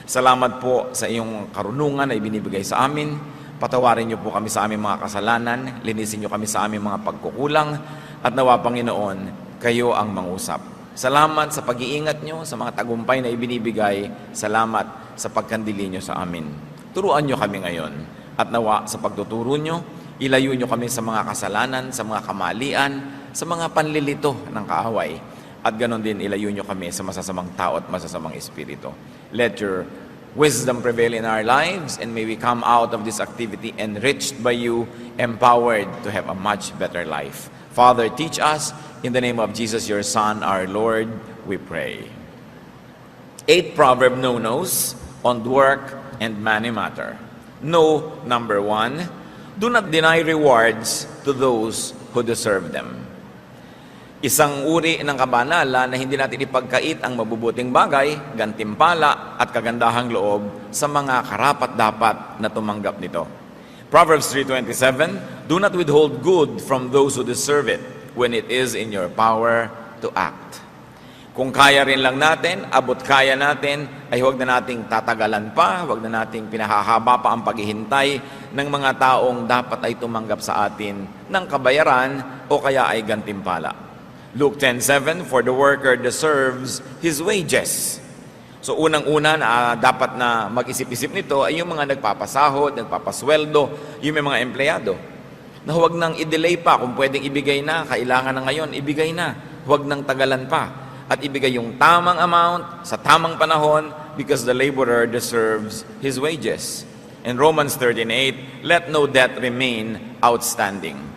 Salamat po sa iyong karunungan na ibinibigay sa amin. Patawarin niyo po kami sa aming mga kasalanan, linisin niyo kami sa aming mga pagkukulang, at nawa, Panginoon, kayo ang mangusap. Salamat sa pag-iingat niyo, sa mga tagumpay na ibinibigay. Salamat sa pagkandili niyo sa amin. Turuan niyo kami ngayon, at nawa sa pagtuturo niyo, ilayo niyo kami sa mga kasalanan, sa mga kamalian, sa mga panlilito ng kaaway. At ganon din, ilayo niyo kami sa masasamang tao at masasamang espiritu. Let your wisdom prevail in our lives, and may we come out of this activity enriched by you, empowered to have a much better life. Father, teach us. In the name of Jesus, your Son, our Lord, we pray. 8 proverb no-nos on work and money matter. No, number 1, do not deny rewards to those who deserve them. Isang uri ng kabanalan na hindi natin ipagkait ang mabubuting bagay, gantimpala at kagandahang loob sa mga karapat-dapat na tumanggap nito. Proverbs 3:27, do not withhold good from those who deserve it when it is in your power to act. Kung kaya rin lang natin, abot kaya natin, ay huwag na nating tatagalan pa, huwag na nating pinahahaba pa ang paghihintay ng mga taong dapat ay tumanggap sa atin ng kabayaran o kaya ay gantimpala. Luke 10:7, for the worker deserves his wages. So unang-una na dapat na mag-isip-isip nito ay yung mga nagpapasahod, nagpapasweldo, yung may mga empleyado. Na huwag nang i-delay pa, kung pwedeng ibigay na, kailangan na ngayon, ibigay na. Huwag nang tagalan pa. At ibigay yung tamang amount, sa tamang panahon, because the laborer deserves his wages. In Romans 13:8, let no debt remain outstanding.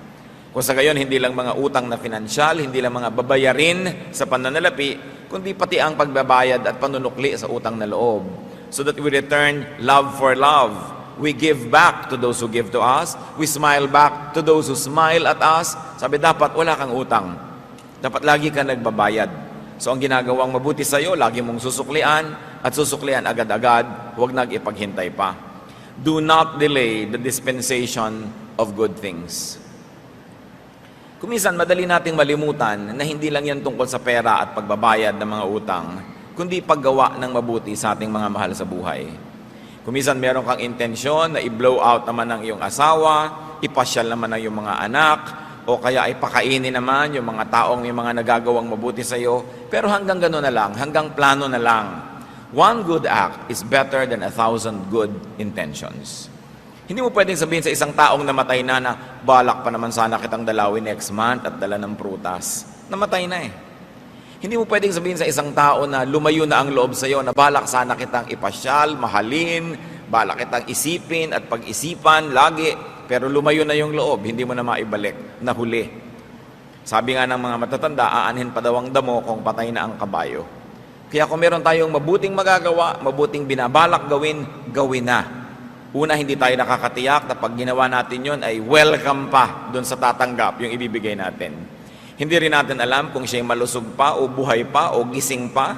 Kung sa gayon, hindi lang mga utang na pinansyal, hindi lang mga babayarin sa pananalapi, kundi pati ang pagbabayad at panunukli sa utang na loob. So that we return love for love. We give back to those who give to us. We smile back to those who smile at us. Sabi, dapat wala kang utang. Dapat lagi ka nagbabayad. So ang ginagawang mabuti sa iyo, lagi mong susuklian at susuklian agad-agad, huwag nag-ipaghintay pa. Do not delay the dispensation of good things. Kuminsan, madali nating malimutan na hindi lang yan tungkol sa pera at pagbabayad ng mga utang, kundi paggawa ng mabuti sa ating mga mahal sa buhay. Kuminsan, meron kang intensyon na i-blow out naman ng iyong asawa, ipasyal naman ng iyong mga anak, o kaya ay pakainin naman yung mga taong may mga nagagawang mabuti sa iyo, pero hanggang gano'n na lang, hanggang plano na lang. One good act is better than 1,000 good intentions. Hindi mo pwedeng sabihin sa isang taong namatay na balak pa naman sana kitang dalawin next month at dala ng prutas. Namatay na eh. Hindi mo pwedeng sabihin sa isang tao na lumayo na ang loob sa iyo, na balak sana kitang ipasyal, mahalin, balak kitang isipin at pag-isipan lagi, pero lumayo na yung loob, hindi mo na maibalik, nahuli. Sabi nga ng mga matatanda, aanhin pa daw ang damo kung patay na ang kabayo. Kaya kung meron tayong mabuting magagawa, mabuting binabalak gawin, gawin na. Una, hindi tayo nakakatiyak na pag ginawa natin yon ay welcome pa doon sa tatanggap yung ibibigay natin. Hindi rin natin alam kung siya'y malusog pa o buhay pa o gising pa,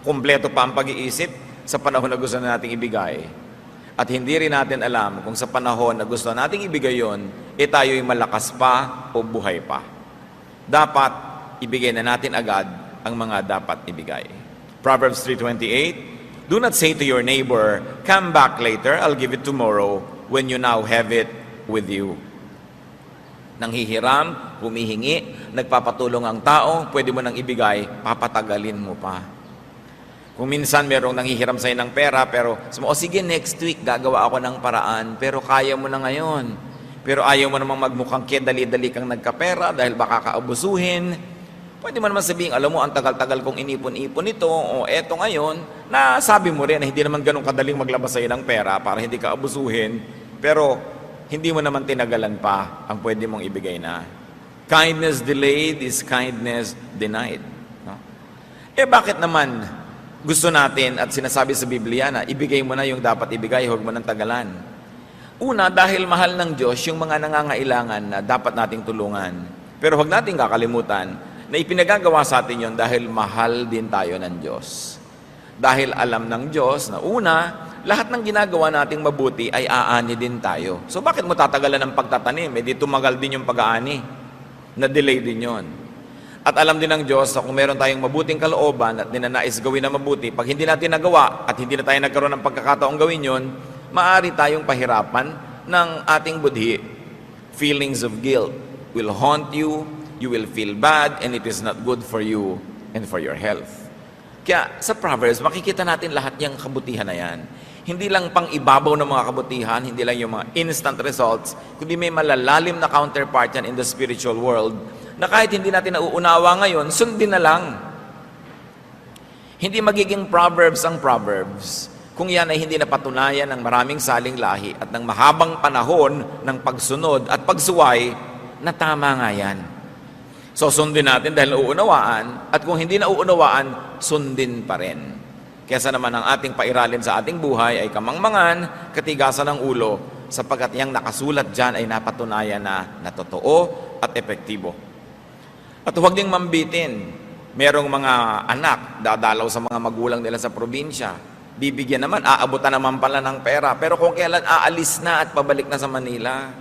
kumpleto pa ang pag-iisip sa panahon na gusto nating ibigay. At hindi rin natin alam kung sa panahon na gusto nating ibigay yon, tayo'y malakas pa o buhay pa. Dapat ibigay na natin agad ang mga dapat ibigay. Proverbs 3:28, do not say to your neighbor, come back later, I'll give it tomorrow, when you now have it with you. Nanghihiram, humihingi, nagpapatulong ang tao, pwede mo nang ibigay, papatagalin mo pa. Kung minsan merong nanghihiram sa'yo ng pera, pero sige, next week gagawa ako ng paraan, pero kaya mo na ngayon. Pero ayaw mo namang magmukhang dali-dali kang nagkapera dahil baka kaabusuhin. Pwede mo naman sabihin, alam mo, ang tagal-tagal kong inipon-ipon ito, o eto ngayon, na sabi mo rin na hindi naman ganun kadaling maglabas sa'yo ng pera para hindi ka abusuhin, pero hindi mo naman tinagalan pa ang pwede mong ibigay na. Kindness delayed is kindness denied. No? Bakit naman gusto natin at sinasabi sa Biblia na ibigay mo na yung dapat ibigay, huwag mo nang tagalan? Una, dahil mahal ng Diyos yung mga nangangailangan na dapat nating tulungan. Pero huwag nating kakalimutan na ipinagagawa sa atin yon dahil mahal din tayo ng Diyos. Dahil alam ng Diyos na una, lahat ng ginagawa nating mabuti ay aani din tayo. So bakit mo tatagalan ng pagtatanim? Di tumagal din yung pag-aani. Na-delay din yon. At alam din ng Diyos na kung meron tayong mabuting kalooban at ninanais gawin na mabuti, pag hindi natin nagawa at hindi na tayo nagkaroon ng pagkakataong gawin yon, maaari tayong pahirapan ng ating budhi. Feelings of guilt will haunt you, you will feel bad, and it is not good for you and for your health. Kaya sa Proverbs, makikita natin lahat yung kabutihan na yan. Hindi lang pang ibabaw ng mga kabutihan, hindi lang yung mga instant results, kundi may malalalim na counterpart yan in the spiritual world na kahit hindi natin nauunawa ngayon, sundin na lang. Hindi magiging Proverbs ang Proverbs kung yan ay hindi napatunayan ng maraming saling lahi at ng mahabang panahon ng pagsunod at pagsuway na tama nga yan. So sundin natin dahil nauunawaan, at kung hindi nauunawaan, sundin pa rin. Kesa naman ang ating pairalin sa ating buhay ay kamangmangan, katigasan ng ulo, sapagkat yang nakasulat dyan ay napatunayan na totoo at epektibo. At huwag ding mambitin. Merong mga anak, dadalaw sa mga magulang nila sa probinsya. Bibigyan naman, aabutan naman pala ng pera. Pero kung kailan aalis na at pabalik na sa Manila.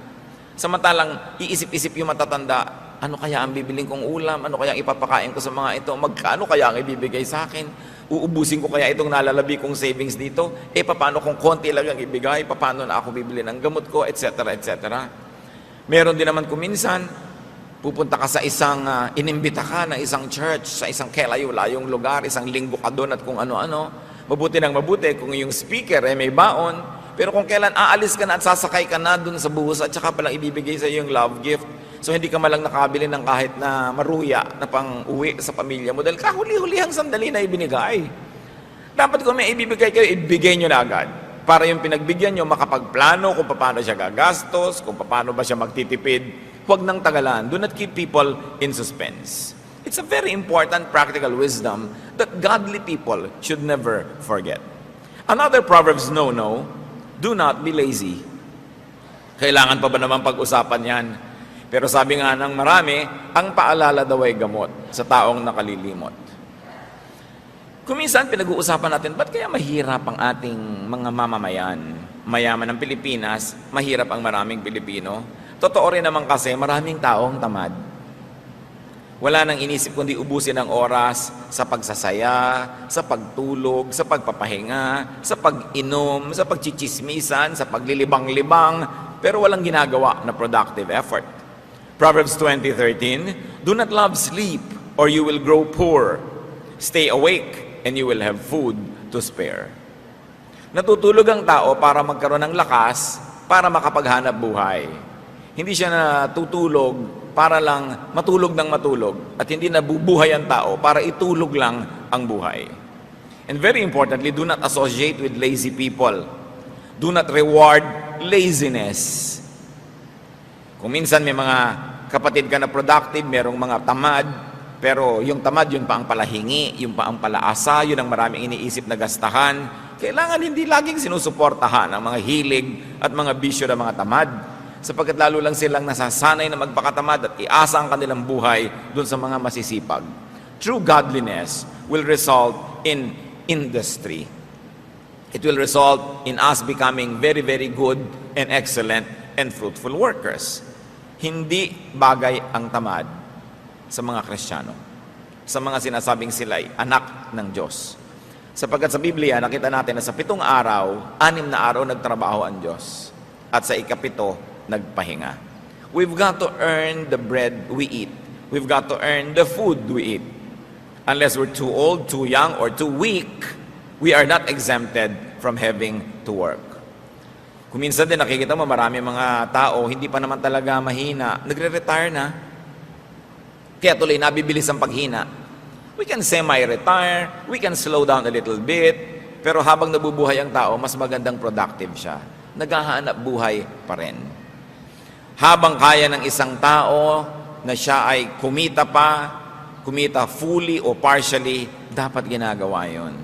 Samantalang iisip-isip yung matatanda, ano kaya ang bibiling kong ulam? Ano kaya ang ipapakain ko sa mga ito? Magkano kaya ang ibibigay sa akin? Uubusin ko kaya itong nalalabi kong savings dito? Paano kung konti lang ang ibigay? Paano na ako bibili ng gamot ko? Etc. etc. Meron din naman kuminsan, pupunta ka sa isang, inimbita ka ng isang church, sa isang kelayo-layong lugar, isang linggo ka doon at kung ano-ano. Mabuti ng mabuti kung yung speaker ay may baon, pero kung kailan aalis ka na at sasakay ka na doon sa bus at saka palang ibibigay sa iyo yung love gift, so hindi ka malang nakabili ng kahit na maruya na pang uwi sa pamilya mo dahil kahuli-hulihang sandali na ibinigay. Dapat kung may ibibigay kayo, ibigay nyo na agad. Para yung pinagbigyan nyo makapagplano kung paano siya gagastos, kung paano ba siya magtitipid. Huwag nang tagalan. Do not keep people in suspense. It's a very important practical wisdom that godly people should never forget. Another Proverbs no-no, do not be lazy. Kailangan pa ba naman pag-usapan yan? Pero sabi nga ng marami, ang paalala daw ay gamot sa taong nakalilimot. Kuminsan pinag-uusapan natin, ba't kaya mahirap ang ating mga mamamayan? Mayaman ng Pilipinas, mahirap ang maraming Pilipino. Totoo rin naman kasi maraming taong tamad. Wala nang inisip kundi ubusin ang oras sa pagsasaya, sa pagtulog, sa pagpapahinga, sa pag-inom, sa pagchichismisan, sa paglilibang-libang, pero walang ginagawa na productive effort. Proverbs 20:13, do not love sleep or you will grow poor. Stay awake and you will have food to spare. Natutulog ang tao para magkaroon ng lakas para makapaghanap buhay. Hindi siya natutulog para lang matulog ng matulog at hindi nabubuhay ang tao para itulog lang ang buhay. And very importantly, do not associate with lazy people. Do not reward laziness. Kung minsan may mga kapatid ka na productive, merong mga tamad, pero yung tamad, yun pa ang palahingi, yun pa ang palaasa, yun ang maraming iniisip na gastahan. Kailangan hindi laging sinusuportahan ang mga hilig at mga bisyo ng mga tamad. Sapagkat lalo lang silang nasasanay na magpakatamad at iasa ang kanilang buhay dun sa mga masisipag. True godliness will result in industry. It will result in us becoming very, very good and excellent and fruitful workers. Hindi bagay ang tamad sa mga Kristiyano, sa mga sinasabing sila'y anak ng Diyos. Sapagkat sa Biblia, nakita natin na sa 7 araw, 6 na araw nagtrabaho ang Diyos. At sa ika-7, nagpahinga. We've got to earn the bread we eat. We've got to earn the food we eat. Unless we're too old, too young, or too weak, we are not exempted from having to work. Kung minsan din nakikita mo marami mga tao, hindi pa naman talaga mahina, nagre-retire na. Kaya tuloy nabibilis ang paghina. We can semi-retire, we can slow down a little bit, pero habang nabubuhay ang tao, mas magandang productive siya. Naghahanap buhay pa rin. Habang kaya ng isang tao na siya ay kumita fully o partially, dapat ginagawa yon.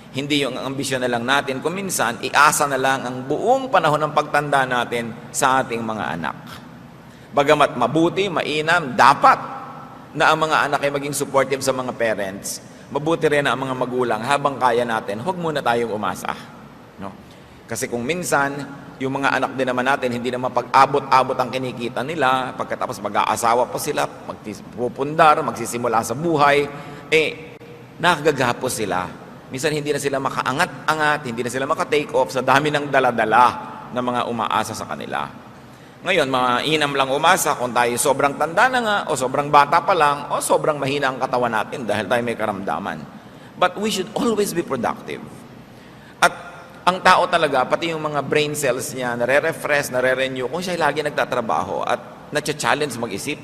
Hindi yung ambisyon na lang natin. Kung minsan, iasa na lang ang buong panahon ng pagtanda natin sa ating mga anak. Bagamat mabuti, mainam, dapat na ang mga anak ay maging supportive sa mga parents. Mabuti rin na ang mga magulang, habang kaya natin, huwag muna tayong umasa. No? Kasi kung minsan, Yung mga anak din naman natin, hindi naman pag-abot-abot ang kinikita nila, pagkatapos mag-aasawa pa sila, magpupundar, magsisimula sa buhay, nakagagapos sila. Minsan hindi na sila makaangat-angat, hindi na sila maka-take off sa dami ng daladala ng mga umaasa sa kanila. Ngayon, mainam lang umasa kung tayo sobrang tanda na nga, o sobrang bata pa lang, o sobrang mahina ang katawan natin dahil tayo may karamdaman. But we should always be productive. At ang tao talaga, pati yung mga brain cells niya, nare-refresh, nare-renew, kung siya lagi nagtatrabaho at na-challenge mag-isip,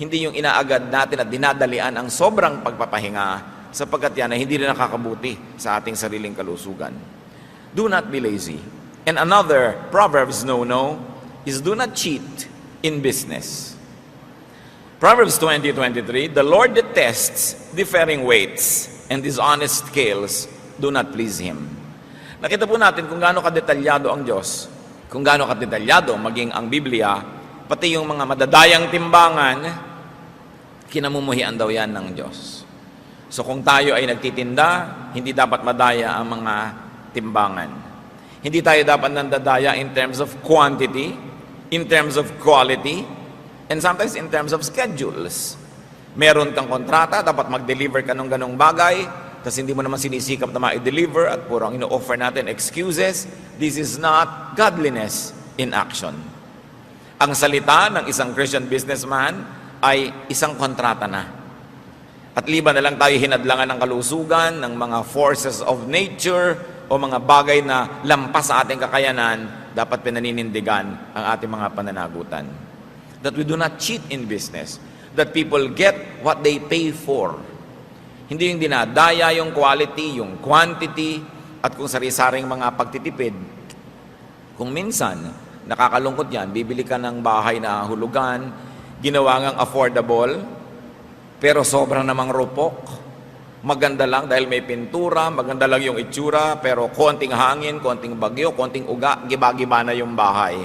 hindi yung inaagad natin at dinadalian ang sobrang pagpapahinga sapagkat yan ay hindi rin nakakabuti sa ating sariling kalusugan. Do not be lazy. And another Proverbs no-no is do not cheat in business. Proverbs 20:23, the Lord detests differing weights and dishonest scales do not please Him. Nakita po natin kung gaano kadetalyado ang Diyos, kung gaano kadetalyado maging ang Biblia, pati yung mga madadayang timbangan, kinamumuhian daw yan ng Diyos. So kung tayo ay nagtitinda, hindi dapat madaya ang mga timbangan. Hindi tayo dapat nandadaya in terms of quantity, in terms of quality, and sometimes in terms of schedules. Meron kang kontrata, dapat mag-deliver ka ng ganong bagay, tapos hindi mo naman sinisikap na ma-deliver at puro ang ino-offer natin excuses. This is not godliness in action. Ang salita ng isang Christian businessman ay isang kontrata na. At liban na lang tayo hinadlangan ng kalusugan, ng mga forces of nature, o mga bagay na lampas sa ating kakayanan, dapat pinaninindigan ang ating mga pananagutan. That we do not cheat in business. That people get what they pay for. Hindi yung dinadaya yung quality, yung quantity, at kung sari-saring mga pagtitipid. Kung minsan, nakakalungkot yan, bibili ka ng bahay na hulugan, ginawa ngang affordable, pero sobrang namang rupok. Maganda lang dahil may pintura, maganda lang yung itsura, pero konting hangin, konting bagyo, konting uga, giba-giba na yung bahay.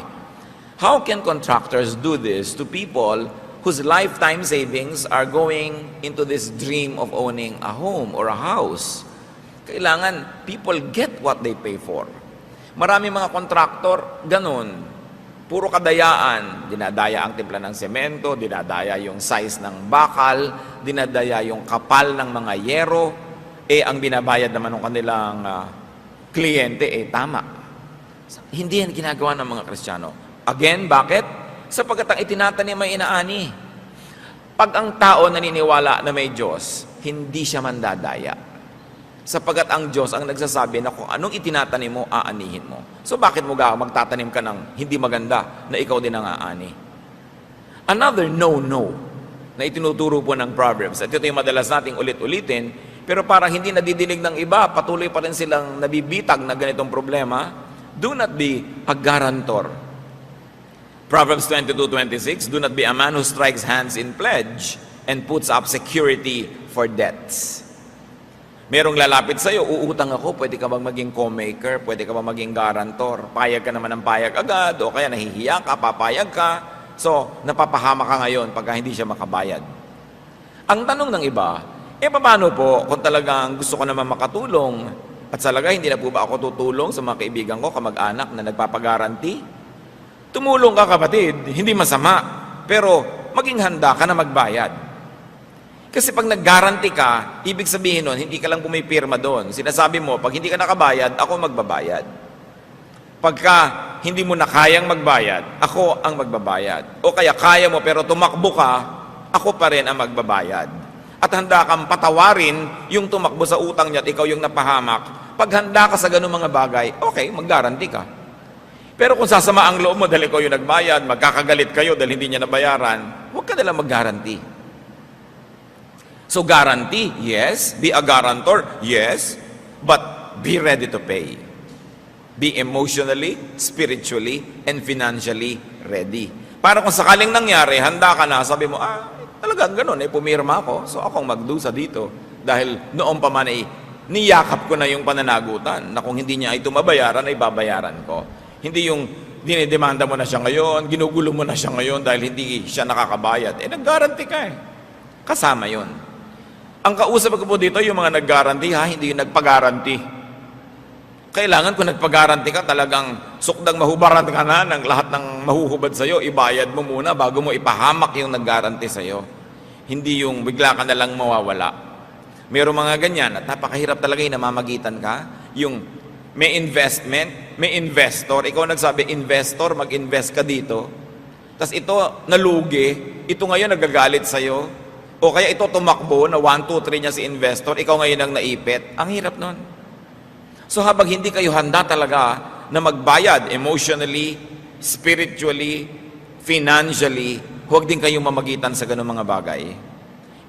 How can contractors do this to people whose lifetime savings are going into this dream of owning a home or a house? Kailangan people get what they pay for. Marami mga kontraktor, ganun. Puro kadayaan. Dinadaya ang timpla ng semento, dinadaya yung size ng bakal, dinadaya yung kapal ng mga yero. Ang binabayad naman ng kanilang kliyente, tama. Hindi yan ginagawa ng mga Kristiyano. Again, bakit? Sapagkat ang itinatanim ay inaani. Pag ang tao naniniwala na may Diyos, hindi siya mandadaya. Sapagkat ang Diyos ang nagsasabi na kung anong itinatanim mo, aanihin mo. So bakit mo magtatanim ka ng hindi maganda na ikaw din ang aani? Another no-no na itinuturo po ng Proverbs, at ito yung madalas nating ulit-ulitin, pero parang hindi nadidinig ng iba, patuloy pa rin silang nabibitag na ganitong problema. Do not be a guarantor. Proverbs 22:26, do not be a man who strikes hands in pledge and puts up security for debts. Merong lalapit sa'yo, uutang ako, pwede ka bang maging co-maker, pwede ka bang maging guarantor, payag ka naman ng payag agad, o kaya nahihiya ka, papayag ka, so napapahama ka ngayon pagka hindi siya makabayad. Ang tanong ng iba, paano po kung talagang gusto ko naman makatulong, at salaga hindi na po ba ako tutulong sa mga kaibigan ko, kamag-anak na nagpapagaranti? Tumulong ka, kapatid, hindi masama, pero maging handa ka na magbayad. Kasi pag nag-guarantee ka, ibig sabihin nun, hindi ka lang pumipirma doon. Sinasabi mo, pag hindi ka nakabayad, ako magbabayad. Pagka hindi mo na kayang magbayad, ako ang magbabayad. O kaya kaya mo pero tumakbo ka, ako pa rin ang magbabayad. At handa kang patawarin yung tumakbo sa utang niya at ikaw yung napahamak. Pag handa ka sa ganung mga bagay, okay, mag-guarantee ka. Pero kung sasama ang loob mo dahil ikaw yung nagbayad, magkakagalit kayo dahil hindi niya nabayaran, huwag ka nalang mag-guarantee. So guarantee, yes. Be a guarantor, yes. But be ready to pay. Be emotionally, spiritually, and financially ready. Para kung sakaling nangyari, handa ka na, sabi mo, talagang ganun, pumirma ako, so akong magdusa dito. Dahil noon pa man niyakap ko na yung pananagutan na kung hindi niya ay tumabayaran, ay babayaran ko. Hindi yung dinidemanda mo na siya ngayon, ginugulo mo na siya ngayon dahil hindi siya nakakabayad. Nag-guarantee ka Kasama yon. Ang kausap ko po dito, yung mga nag-guarantee hindi yung nagpa-guarantee. Kailangan kung nagpa-guarantee ka, talagang Sukdang mahubaran ka na ng lahat ng mahuhubad sa'yo, ibayad mo muna bago mo ipahamak yung nag-guarantee sa'yo. Hindi yung bigla ka na lang mawawala. Mayroong mga ganyan at napakahirap talaga yung namamagitan ka. Yung may investment, may investor. Ikaw nagsabi, investor, mag-invest ka dito. Tapos ito nalugi, ito ngayon nagagalit sa'yo. O kaya ito tumakbo na 1, 2, 3 niya si investor, ikaw ngayon ang naipit. Ang hirap nun. So habang hindi kayo handa talaga na magbayad emotionally, spiritually, financially, huwag din kayong mamagitan sa ganung mga bagay.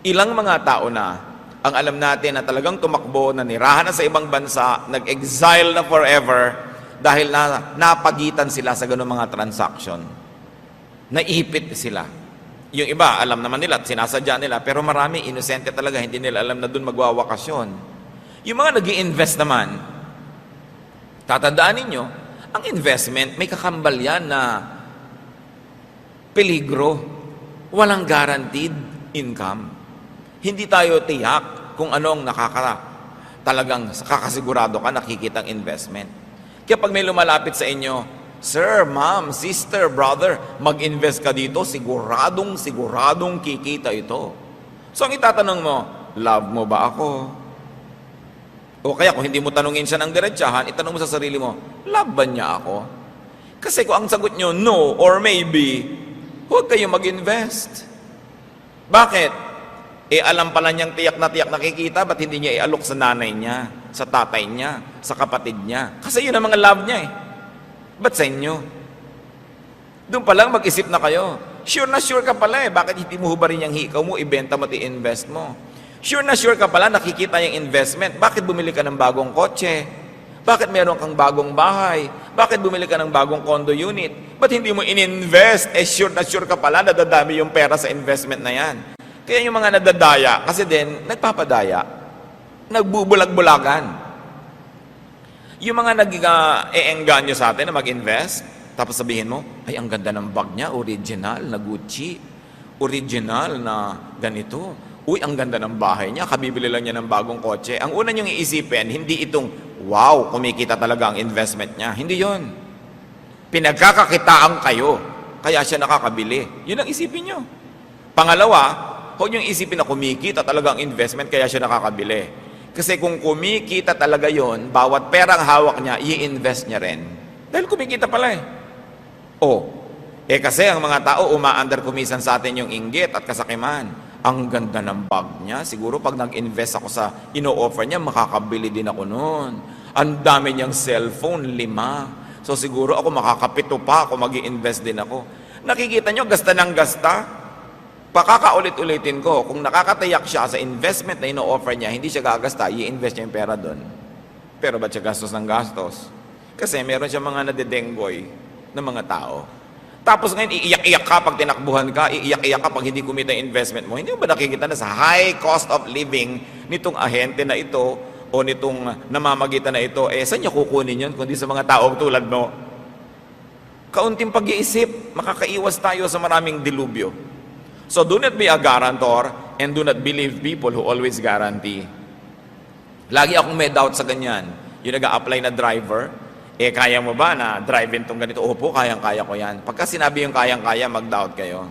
Ilang mga tao na ang alam natin na talagang tumakbo, na nirahan na sa ibang bansa, nag-exile na forever dahil na napagitan sila sa ganung mga transaction. Naipit sila. Yung iba, alam naman nila at sinasadya nila, pero marami, inosente talaga, hindi nila alam na doon magwawakasyon. Yung mga nag-i-invest naman, tatandaan ninyo, ang investment, may kakambal yan na peligro. Walang guaranteed income. Hindi tayo tiyak kung anong talagang kakasigurado ka nakikitang investment. Kaya pag may lumalapit sa inyo, sir, ma'am, sister, brother, mag-invest ka dito, siguradong kikita ito. So ang itatanong mo, love mo ba ako? O kaya kung hindi mo tanungin siya ng diretsahan, itanong mo sa sarili mo, love ba niya ako? Kasi kung ang sagot nyo, no or maybe, huwag kayo mag-invest. Bakit? Alam pala niyang tiyak na nakikita, ba't hindi niya ialok sa nanay niya, sa tatay niya, sa kapatid niya? Kasi yun ang mga love niya Ba't sa inyo? Doon pa lang mag-isip na kayo. Sure na sure ka pala bakit hindi mo hubarin yung hikaw mo, ibenta mo, i-invest mo? Sure na sure ka pala, nakikita yung investment. Bakit bumili ka ng bagong kotse? Bakit meron kang bagong bahay? Bakit bumili ka ng bagong condo unit? Ba't hindi mo in-invest? Sure na sure ka pala, nadadami yung pera sa investment na yan. Kaya yung mga nadadaya, kasi din, nagpapadaya. Nagbubulag-bulagan. Yung mga nag-eengganyo sa atin na mag-invest, tapos sabihin mo, ay, ang ganda ng bag niya, original na Gucci. Original na ganito. Uy, ang ganda ng bahay niya, kabibili lang niya ng bagong kotse. Ang una niyong iisipin, hindi itong, wow, kumikita talaga ang investment niya. Hindi yon. Pinagkakakitaan kayo, kaya siya nakakabili. Yun ang isipin niyo. Pangalawa, huwag niyong isipin na kumikita talaga ang investment, kaya siya nakakabili. Kasi kung kumikita talaga yon, bawat perang hawak niya, i-invest niya rin. Dahil kumikita pala kasi ang mga tao, umaandar kumisan sa atin yung inggit at kasakiman. Ang ganda ng bag niya. Siguro pag nag-invest ako sa ino-offer niya, makakabili din ako noon. Ang dami niyang cellphone, 5. So siguro ako makakapito pa ako, mag-i-invest din ako. Nakikita niyo, gasta ng gasta. Pakakaulit-ulitin ko, kung nakakatayak siya sa investment na ino-offer niya, hindi siya gagasta, i-invest niya yung pera doon. Pero ba't siya gastos ng gastos? Kasi meron siya mga nadedenggoy na mga tao. Tapos ngayon, iiyak-iyak ka pag tinakbuhan ka, iiyak-iyak ka pag hindi kumita yung investment mo. Hindi mo ba nakikita na sa high cost of living nitong ahente na ito o nitong namamagitan na ito, saan niya kukunin yun kundi sa mga taong tulad mo? Kaunting pag-iisip, makakaiwas tayo sa maraming dilubyo. So do not be a guarantor and do not believe people who always guarantee. Lagi akong may doubt sa ganyan. Yung nag-a-apply na driver, kaya mo ba na drive-in tong ganito? Opo, kayang-kaya ko yan. Pagka sinabi yung kayang-kaya, mag-doubt kayo.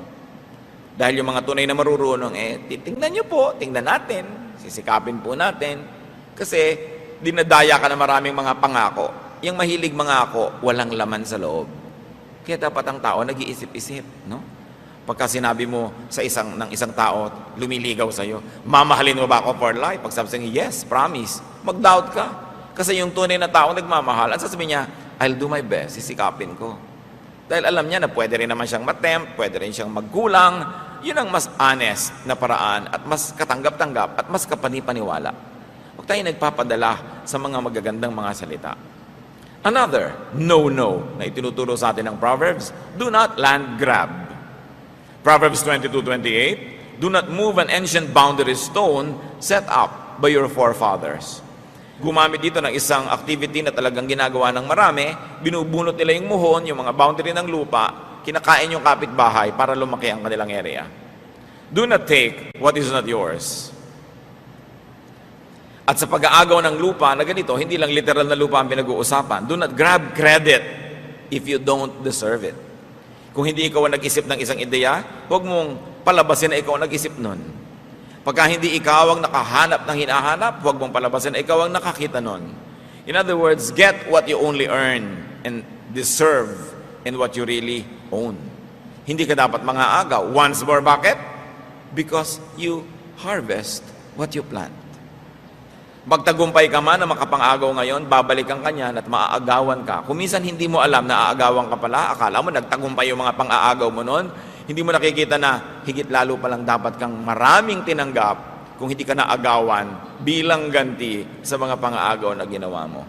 Dahil yung mga tunay na marurunong, tingnan nyo po, tingnan natin, sisikapin po natin. Kasi dinadaya ka na maraming mga pangako. Yung mahilig mangako, walang laman sa loob. Kaya dapat ang tao nag-iisip-isip, no? Pagka sinabi mo sa ng isang tao, lumiligaw sa'yo, mamahalin mo ba ako for life? Pag sabi niya, yes, promise. Mag-doubt ka. Kasi yung tunay na tao nagmamahal, at sasabihin niya, I'll do my best, sisikapin ko. Dahil alam niya na pwede rin naman siyang matempt, pwede rin siyang magkulang. Yun ang mas honest na paraan at mas katanggap-tanggap at mas kapanipaniwala. Huwag tayo nagpapadala sa mga magagandang mga salita. Another, no na itinuturo sa atin ng Proverbs, do not land grab. Proverbs 22:28, do not move an ancient boundary stone set up by your forefathers. Gumamit dito ng isang activity na talagang ginagawa ng marami, binubunot nila yung muhon, yung mga boundary ng lupa, kinakain yung kapitbahay para lumaki ang kanilang area. Do not take what is not yours. At sa pag-aagaw ng lupa na ganito, hindi lang literal na lupa ang pinag-uusapan. Do not grab credit if you don't deserve it. Kung hindi ikaw ang nag-isip ng isang ideya, huwag mong palabasin na ikaw ang nag-isip nun. Pagka hindi ikaw ang nakahanap ng hinahanap, huwag mong palabasin na ikaw ang nakakita nun. In other words, get what you only earn and deserve in what you really own. Hindi ka dapat mangaagaw. Once more, bakit? Because you harvest what you plant. Magtagumpay ka man na makapang-agaw ngayon, babalikan ka niyan at maaagawan ka. Kung minsan hindi mo alam na aagawan ka pala, akala mo nagtagumpay yung mga pang-aagaw mo noon, hindi mo nakikita na higit lalo palang dapat kang maraming tinanggap kung hindi ka naagawan bilang ganti sa mga pang-aagaw na ginawa mo.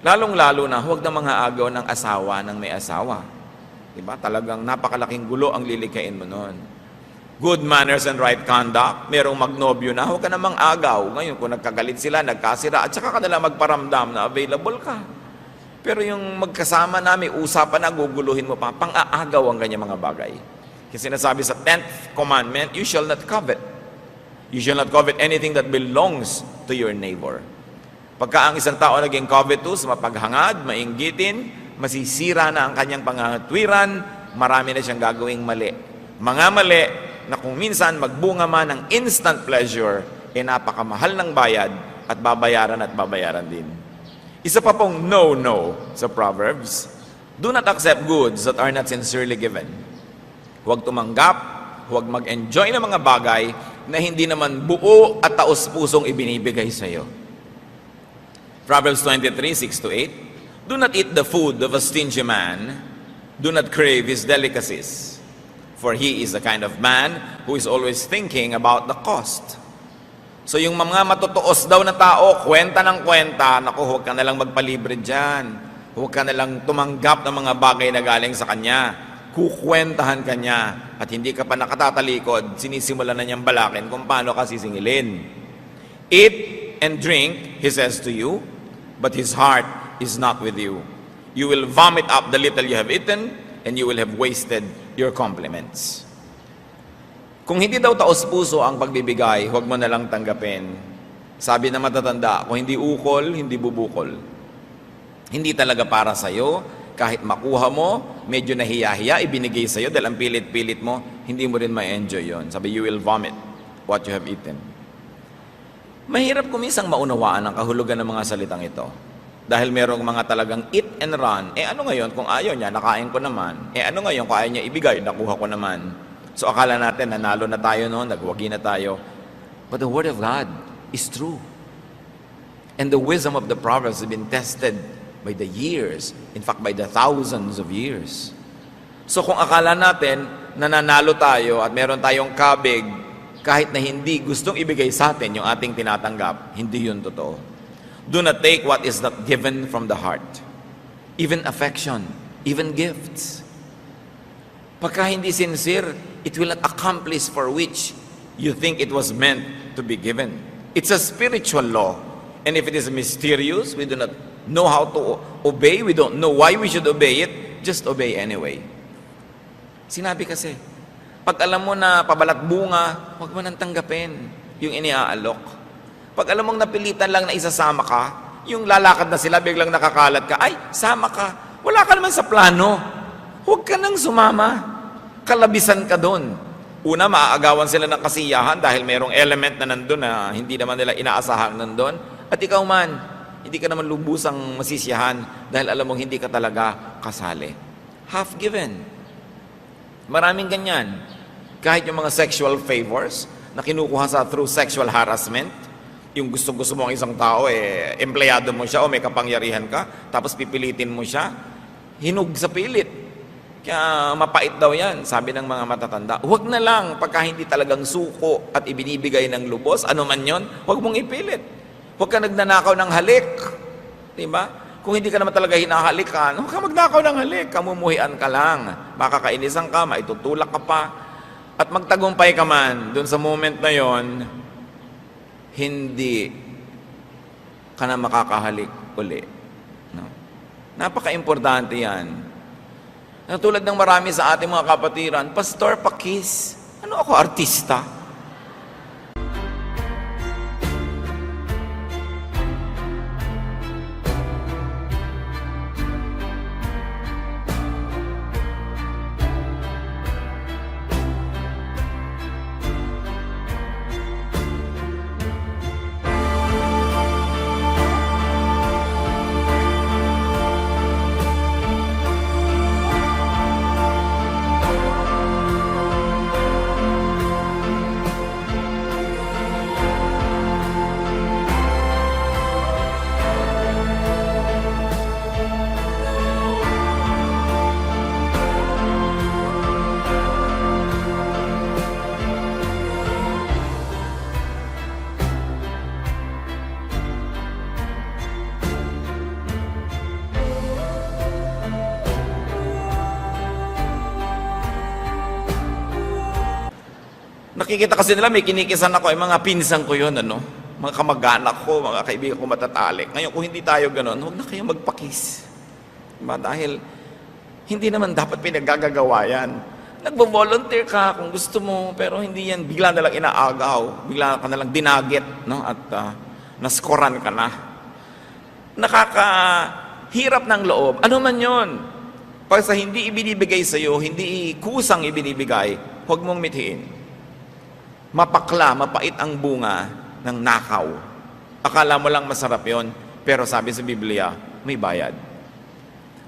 Lalong-lalo na huwag na mga agaw ng asawa ng may asawa. Diba? Talagang napakalaking gulo ang lilikain mo noon. Good manners and right conduct, merong magnobyo na, huwag ka namang agaw. Ngayon, kung nagkagalit sila, nagkasira, at saka ka nila magparamdam na available ka. Pero yung magkasama na, may usapan na, guguluhin mo pa, pang-aagaw ang ganyan mga bagay. Kasi sinasabi sa 10th commandment, you shall not covet. You shall not covet anything that belongs to your neighbor. Pagka ang isang tao naging covetous, mapaghangad, mainggitin, masisira na ang kanyang pangangatwiran, marami na siyang gagawing mali. Mga mali na kung minsan magbunga man ng instant pleasure, napakamahal ng bayad at babayaran din. Isa pa pong no sa Proverbs, do not accept goods that are not sincerely given. Huwag tumanggap, huwag mag-enjoy ng mga bagay na hindi naman buo at taos-pusong ibinibigay sa iyo. Proverbs 23:6-8, do not eat the food of a stingy man, do not crave his delicacies. For he is the kind of man who is always thinking about the cost. So yung mga matutuos daw na tao, kwenta ng kwenta, naku, huwag ka nalang magpalibre dyan. Huwag ka nalang tumanggap ng mga bagay na galing sa kanya. Kukwentahan ka niya. At hindi ka pa nakatatalikod, sinisimula na niyang balakin kung paano ka sisingilin. Eat and drink, he says to you, but his heart is not with you. You will vomit up the little you have eaten, and you will have wasted your compliments. Kung hindi daw taos-puso ang pagbibigay, huwag mo na lang tanggapin. Sabi na matatanda, kung hindi ukol, hindi bubukol. Hindi talaga para sa'yo, kahit makuha mo, medyo nahiya-hiya, ibinigay sa'yo dahil ang pilit-pilit mo, hindi mo rin ma-enjoy yon. Sabi, you will vomit what you have eaten. Mahirap kumisang maunawaan ang kahulugan ng mga salitang ito. Dahil merong mga talagang eat and run, ano ngayon kung ayaw niya, nakain ko naman. Ano ngayon kung ayaw niya ibigay, nakuha ko naman. So akala natin, nanalo na tayo noon, nagwagi na tayo. But the Word of God is true. And the wisdom of the Proverbs has been tested by the years, in fact by the thousands of years. So kung akala natin, nananalo tayo at meron tayong kabig, kahit na hindi gustong ibigay sa atin yung ating tinatanggap, hindi yun totoo. Do not take what is not given from the heart. Even affection, even gifts. Pagka hindi sincere, it will not accomplish for which you think it was meant to be given. It's a spiritual law. And if it is mysterious, we do not know how to obey, we don't know why we should obey it, just obey anyway. Sinabi kasi, pag alam mo na pabalat bunga, huwag mo nang tanggapin yung iniaalok. Pag alam mong napilitan lang na isasama ka, yung lalakad na sila, biglang nakakalat ka, ay, sama ka. Wala ka naman sa plano. Huwag ka nang sumama. Kalabisan ka doon. Una, maaagawan sila ng kasiyahan dahil mayroong element na nandun na hindi naman nila inaasahan nandun. At ikaw man, hindi ka naman lubusang masisiyahan dahil alam mong hindi ka talaga kasali. Half given. Maraming ganyan. Kahit yung mga sexual favors na kinukuha through sexual harassment, yung gusto-gusto mo ang isang tao, empleyado mo siya o may kapangyarihan ka, tapos pipilitin mo siya, hinug sa pilit. Kaya mapait daw yan, sabi ng mga matatanda. Huwag na lang, pagka hindi talagang suko at ibinibigay ng lubos, ano man yon, huwag mong ipilit. Huwag ka nagnanakaw ng halik. Diba? Kung hindi ka naman talaga hinahalikan, huwag ka magnakaw ng halik, kamumuhian ka lang. Makakainisan ka, maitutulak ka pa. At magtagumpay ka man, dun sa moment na yon, hindi ka na makakahalik uli. No? Napaka-importante yan. Tulad ng marami sa ating mga kapatiran, Pastor, pakis. Ano ako, artista? Nakikita kasi nila, may kinikisan ako, mga pinsan ko yun, mga kamag-anak ko, mga kaibigan ko matatalik. Ngayon, kung hindi tayo ganon, huwag na kayo magpakis. Diba? Dahil, hindi naman dapat pinaggagawa yan. Nagbo-volunteer ka kung gusto mo, pero hindi yan, bigla na lang inaagaw, bigla ka na lang dinagit, at naskoran ka na. Nakakahirap ng loob. Ano man yon? Pag sa hindi ibinibigay sa'yo, hindi kusang ibinibigay, huwag mong mithiin. Mapakla, mapait ang bunga ng nakaw. Akala mo lang masarap yon, pero sabi sa Biblia, may bayad.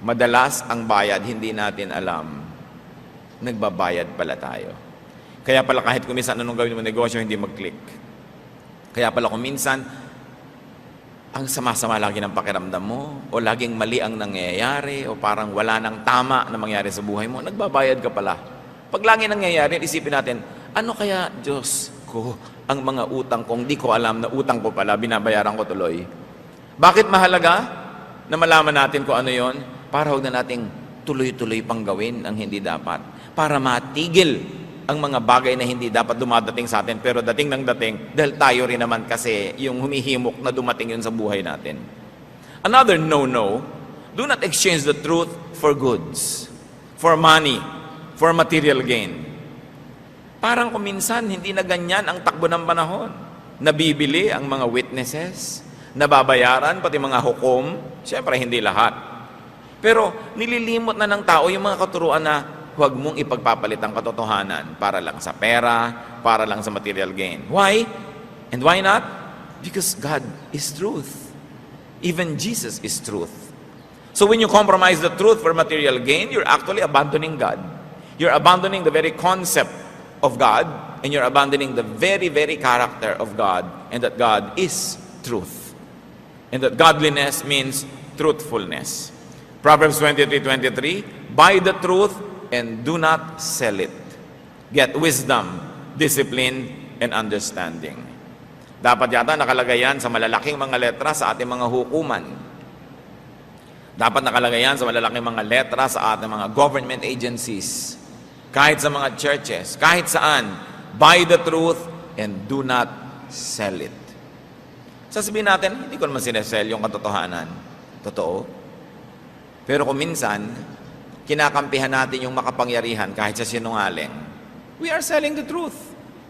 Madalas ang bayad, hindi natin alam. Nagbabayad pala tayo. Kaya pala kahit kung minsan anong gawin mo negosyo, hindi mag-click. Kaya pala kung minsan, ang sama-sama lagi ng pakiramdam mo, o laging mali ang nangyayari, o parang wala nang tama na mangyari sa buhay mo, nagbabayad ka pala. Pag lagi nangyayari, isipin natin, ano kaya, Diyos ko, ang mga utang kong di ko alam na utang ko pala, binabayaran ko tuloy. Bakit mahalaga na malaman natin kung ano yon? Para huwag na nating tuloy-tuloy pang gawin ang hindi dapat. Para matigil ang mga bagay na hindi dapat dumadating sa atin, pero dating ng dating, dahil tayo rin naman kasi yung humihimok na dumating yun sa buhay natin. Another no-no, do not exchange the truth for goods, for money, for material gain. Parang kuminsan, hindi na ganyan ang takbo ng panahon. Nabibili ang mga witnesses, nababayaran, pati mga hukom, siyempre hindi lahat. Pero nililimot na ng tao yung mga katuruan na huwag mong ipagpapalit ang katotohanan para lang sa pera, para lang sa material gain. Why? And why not? Because God is truth. Even Jesus is truth. So when you compromise the truth for material gain, you're actually abandoning God. You're abandoning the very concept of God, and you're abandoning the very, very character of God, and that God is truth. And that godliness means truthfulness. Proverbs 23:23, buy the truth and do not sell it. Get wisdom, discipline, and understanding. Dapat yata nakalagay yan sa malalaking mga letra sa ating mga hukuman. Dapat nakalagay yan sa malalaking mga letra sa ating mga government agencies. Kahit sa mga churches, kahit saan, buy the truth and do not sell it. Sasabihin natin, hindi ko naman sinesell yung katotohanan. Totoo. Pero kung minsan, kinakampihan natin yung makapangyarihan kahit sa sinungaling. We are selling the truth.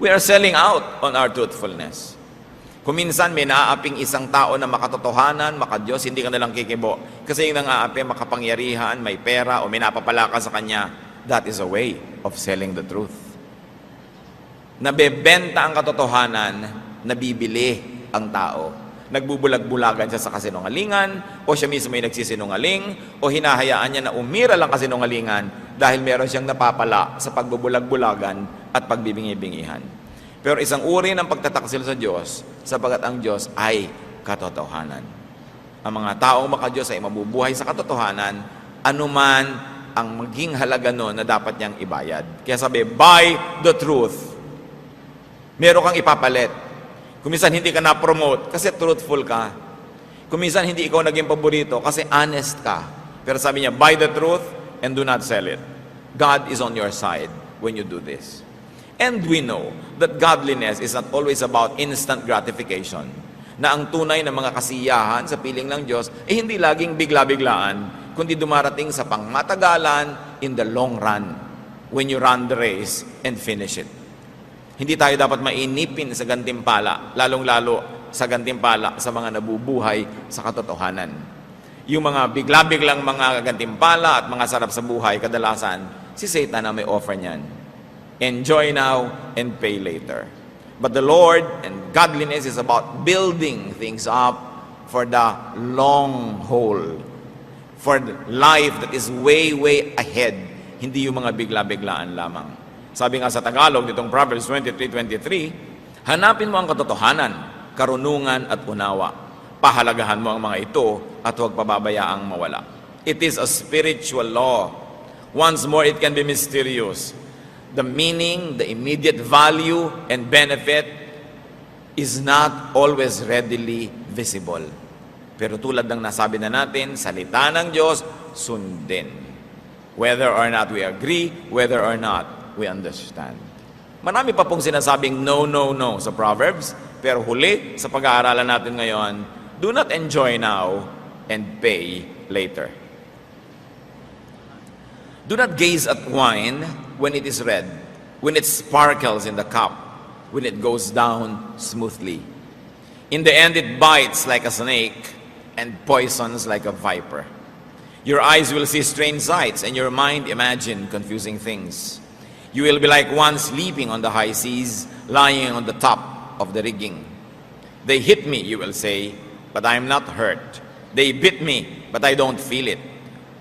We are selling out on our truthfulness. Kung minsan may naaaping isang tao na makatotohanan, makadiyos, hindi ka nalang kikibo. Kasi yung nang-aapi, makapangyarihan, may pera, o may napapala ka sa kanya, that is a way of selling the truth. Nabebenta ang katotohanan, nabibili ang tao. Nagbubulag-bulagan siya sa kasinungalingan, o siya mismo ay nagsisinungaling, o hinahayaan niya na umira lang kasinungalingan dahil meron siyang napapala sa pagbubulag-bulagan at pagbibingi-bingihan. Pero isang uri ng pagtataksil sa Diyos, sapagat ang Diyos ay katotohanan. Ang mga taong makadiyos ay mabubuhay sa katotohanan, anuman ang maging halaga nun na dapat niyang ibayad. Kaya sabi, buy the truth. Meron kang ipapalit. Kung minsan hindi ka na-promote kasi truthful ka. Kung minsan hindi ikaw naging paborito kasi honest ka. Pero sabi niya, buy the truth and do not sell it. God is on your side when you do this. And we know that godliness is not always about instant gratification. Na ang tunay na mga kasiyahan sa piling ng Diyos ay hindi laging bigla-biglaan, kundi dumarating sa pangmatagalan in the long run when you run the race and finish it. Hindi tayo dapat mainipin sa gantimpala, lalong-lalo sa gantimpala sa mga nabubuhay sa katotohanan. Yung mga bigla-biglang mga gantimpala at mga sarap sa buhay, kadalasan, si Satan na may offer niyan. Enjoy now and pay later. But the Lord and godliness is about building things up for the long haul, for the life that is way, way ahead. Hindi yung mga bigla-biglaan lamang. Sabi nga sa Tagalog, ditong Proverbs 23:23, hanapin mo ang katotohanan, karunungan at unawa. Pahalagahan mo ang mga ito at huwag pababayaang mawala. It is a spiritual law. Once more, it can be mysterious. The meaning, the immediate value and benefit is not always readily visible. Pero tulad ng nasabi na natin, salita ng Diyos, sundin. Whether or not we agree, whether or not we understand. Marami pa pong sinasabing no, no, no sa Proverbs, pero huli sa pag-aaralan natin ngayon, do not enjoy now and pay later. Do not gaze at wine when it is red, when it sparkles in the cup, when it goes down smoothly. In the end, it bites like a snake and poisons like a viper. Your eyes will see strange sights, and your mind imagine confusing things. You will be like one sleeping on the high seas, lying on the top of the rigging. They hit me, you will say, but I am not hurt. They bit me, but I don't feel it.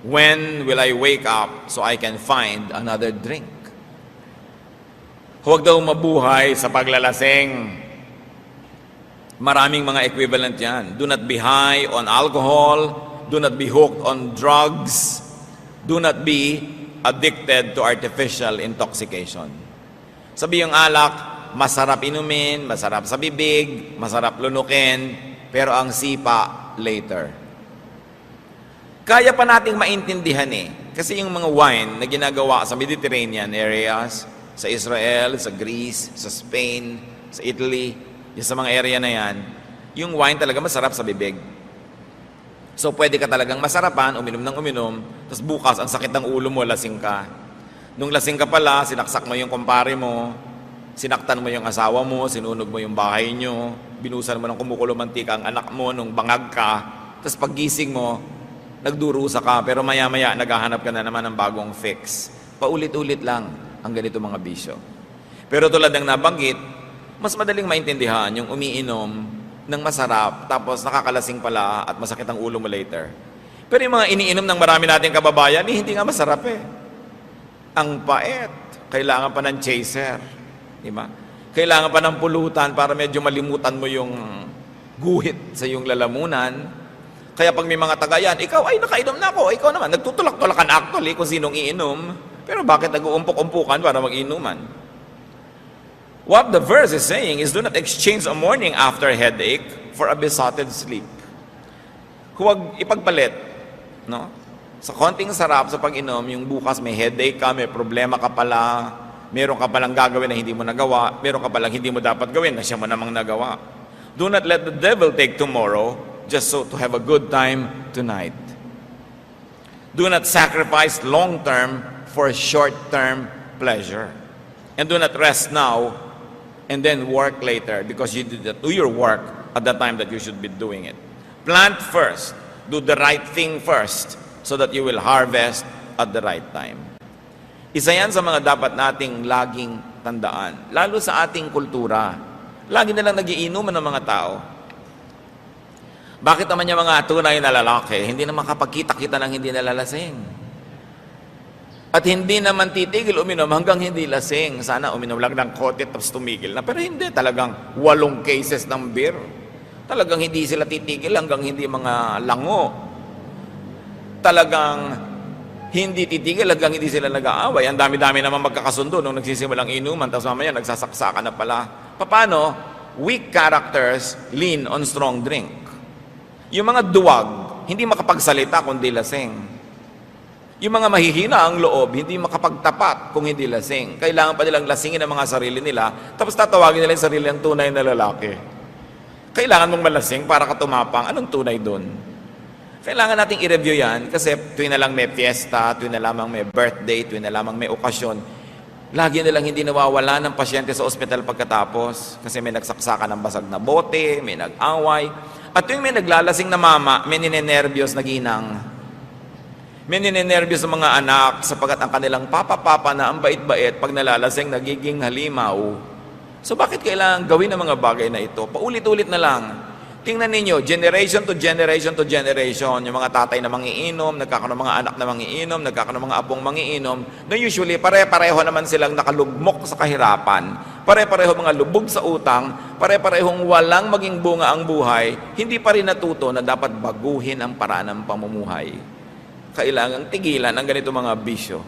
When will I wake up so I can find another drink? Huwag daw mabuhay sa paglalasing. Maraming mga equivalent yan. Do not be high on alcohol. Do not be hooked on drugs. Do not be addicted to artificial intoxication. Sabi yung alak, masarap inumin, masarap sa bibig, masarap lunukin, pero ang sipa, later. Kaya pa nating maintindihan kasi yung mga wine na ginagawa sa Mediterranean areas, sa Israel, sa Greece, sa Spain, sa Italy, yung sa mga area na yan, yung wine talaga masarap sa bibig. So, pwede ka talagang masarapan, uminom ng uminom, tapos bukas, ang sakit ng ulo mo, lasing ka. Nung lasing ka pala, sinaksak mo yung kumpare mo, sinaktan mo yung asawa mo, sinunog mo yung bahay nyo, binusan mo ng kumukulong mantika ang anak mo nung bangag ka, tapos paggising mo, nagdurusa ka, pero maya-maya, naghahanap ka na naman ng bagong fix. Paulit-ulit lang ang ganito mga bisyo. Pero tulad ng nabanggit, mas madaling maintindihan yung umiinom ng masarap, tapos nakakalasing pala at masakit ang ulo mo later. Pero yung mga iniinom ng marami nating kababayan, hindi nga masarap Ang pait. Kailangan pa ng chaser. Diba? Kailangan pa ng pulutan para medyo malimutan mo yung guhit sa iyong lalamunan. Kaya pag may mga tagayan, ikaw, ay nakainom na ako. Ikaw naman, nagtutulak-tulakan actually kung sinong iinom. Pero bakit nag-uumpok-umpukan para mag-inuman? What the verse is saying is, do not exchange a morning after headache for a besotted sleep. Huwag ipagpalit, no? Sa konting sarap sa pag-inom, yung bukas may headache ka, may problema ka pala, meron ka palang gagawin na hindi mo nagawa, meron ka palang hindi mo dapat gawin na siya mo namang nagawa. Do not let the devil take tomorrow just so to have a good time tonight. Do not sacrifice long-term for short-term pleasure. And do not rest now and then work later, because you did do your work at the time that you should be doing it. Plant first. Do the right thing first so that you will harvest at the right time. Isa yan sa mga dapat nating laging tandaan. Lalo sa ating kultura. Lagi na lang nagiinuman ng mga tao. Bakit naman yung mga tunay na lalaki, hindi na makapagkita-kita ng hindi nalalasing? At hindi naman titigil uminom hanggang hindi lasing. Sana uminom lang ng kote tapos tumigil na. Pero hindi, talagang 8 cases ng beer. Talagang hindi sila titigil hanggang hindi mga lango. Talagang hindi titigil hanggang hindi sila nag-aaway. Ang dami-dami naman magkakasundo nung nagsisimulang inuman, tapos mamaya nagsasaksakan na pala. Paano? Weak characters lean on strong drink. Yung mga duwag, hindi makapagsalita kundi lasing. Yung mga mahihina ang loob, hindi makapagtapat kung hindi lasing. Kailangan pa nilang lasingin ang mga sarili nila, tapos tatawagin nila yung sarili ang tunay na lalaki. Kailangan mong malasing para ka tumapang. Anong tunay doon? Kailangan nating i-review yan, kasi tuwing na lang may fiesta, tuwing na lamang may birthday, tuwing na lamang may okasyon, lagi nilang hindi nawawala ng pasyente sa ospital pagkatapos, kasi may nagsaksakan ng basag na bote, may nag-away, at tuwing may naglalasing na mama, may ninenervyos na ginang. May ninenervyos sa mga anak sapagkat ang kanilang papa-papa na ang bait-bait pag nalalasing nagiging halimaw. So bakit kailangan gawin ang mga bagay na ito? Paulit-ulit na lang. Tingnan ninyo, generation to generation to generation, yung mga tatay na mangiinom, nagkakaroon ng mga anak na mangiinom, nagkakaroon ng mga apong mangiinom, na usually pare-pareho naman silang nakalugmok sa kahirapan, pare-pareho mga lubog sa utang, pare-parehong walang maging bunga ang buhay, hindi pa rin natuto na dapat baguhin ang paraan ng pamumuhay. Kailangang tigilan ang ganito mga bisyo.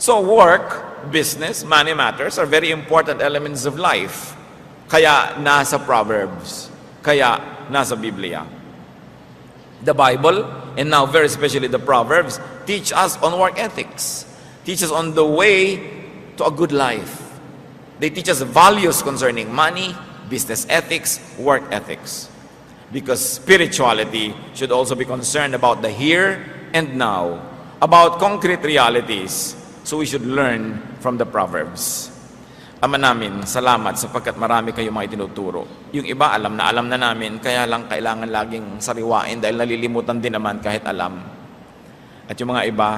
So work, business, money matters are very important elements of life. Kaya nasa Proverbs, kaya nasa Biblia. The Bible, and now very especially the Proverbs, teach us on work ethics. Teach us on the way to a good life. They teach us values concerning money, business ethics, work ethics. Because spirituality should also be concerned about the here and now, about concrete realities. So we should learn from the Proverbs. Ama namin, salamat sapagkat marami kayong mga itinuturo. Yung iba, alam na namin, kaya lang kailangan laging sariwain dahil nalilimutan din naman kahit alam. At yung mga iba,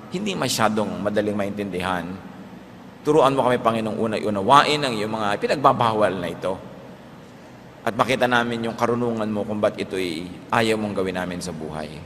hindi masyadong madaling maintindihan. Turuan mo kami, Panginoong, unay unawain ang iyong mga pinagbabawal na ito. At makita namin yung karunungan mo kung ba't ito'y ayaw mong gawin namin sa buhay.